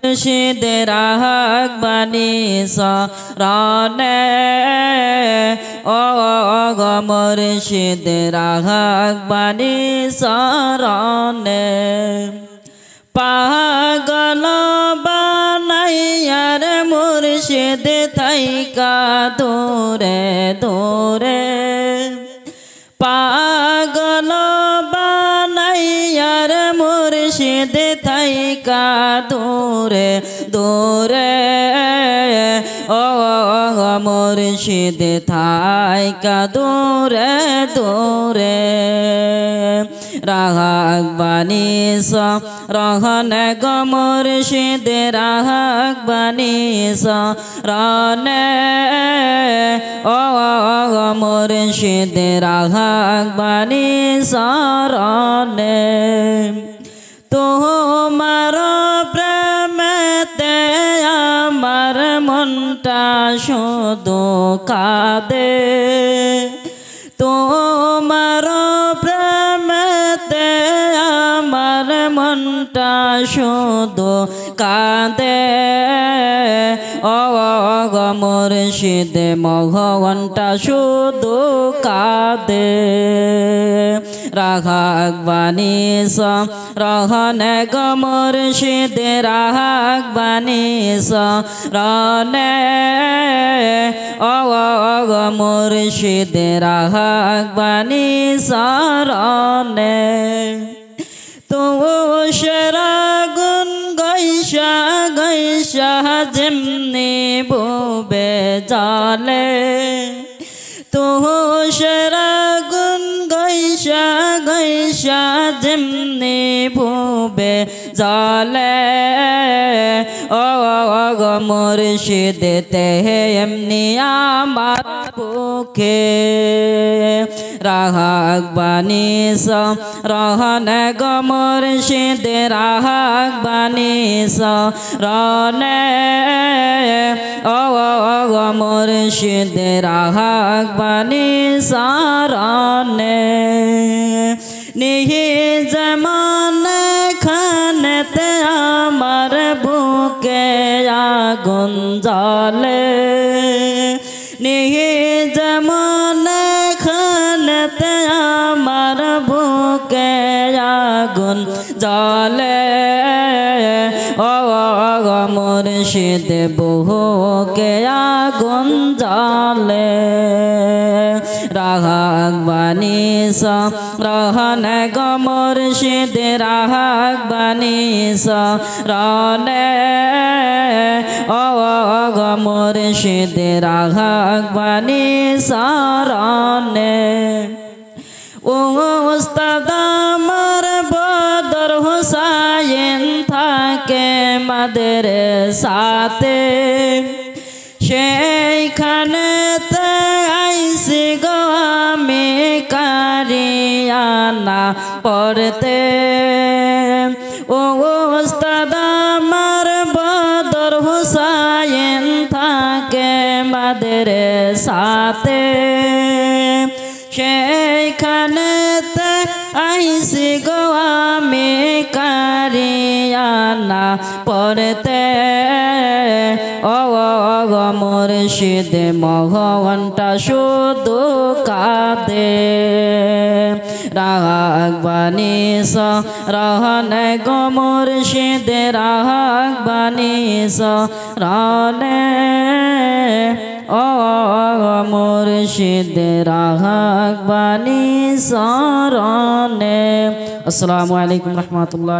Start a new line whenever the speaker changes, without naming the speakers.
মুর্শিদের রাগবানি সরণে ও গো মুর্শিদের রাগবানি সরণে পাগল বানাইয়ার মুর্শিদ থাইকা দূরে দূরে পাগল বানাইয়ার মুর্শিদ থাইকা দূরে দূরে ও মুর্শিদ থাইকা দূরে দূরে রাগবানি সরণে গো মুর্শিদ রাগবানি সরণে ও মুর্শিদ রাগবানি সরণে তোমার প্রেমেতে আমার মনটা শুধু কাঁদে তোমার প্রেমেতে আমার মনটা শুধু কাঁদে ও গো মুর্শিদ মঘনটা শুধু কাঁদে রাগবানি সরণে গো মুর্শিদ রাগবানি সরণে ও গো মুর্শিদ রাগবানি সরণে তুষারা গুন গৈসা গৈসা যেমনি বুবে জলে তুষারা গুন গৈসা গৈসা যেমনি বুবে জলে ও গো মুর্শিদ তেমনি আমার বুকে রাগবানি সরণে গো মুর্শিদ রাগবানি সরণে ও গো মুর্শিদ রাগবানি সরণে নিহি জমান খানেতে আমার বুকে আগুন জ্বলে নিহি জমান খানেতে আমার বুকে আগুন জ্বলে ও গো মুর্শিদ বুকে আগুন জ্বলে রাগবানি সরণে গো মুর্শিদ রাগবানি সরণে ও গো মুর্শিদ রাগবানি সরণে উস্তাদ আমার বদর হুসাইন থাকে মাদের সাথে সেইখানেতে আইসি গো আমি কারিয়ানা পড়তে ও উস্তাদ আমার বদর হুসাইন থাকে মাদের সাথে সেইখানেতে আইসি গো আমি কারিয়ানা পড়তে ও গো মুর্শিদ মঘনটা শুধু কাঁদে রাগবানি সরণে গো মুর্শিদ রাগবানি সরণে ও মুর্শিদ রাগবানি সরণে। আসসালামু আলাইকুম রহমতুল্লাহ।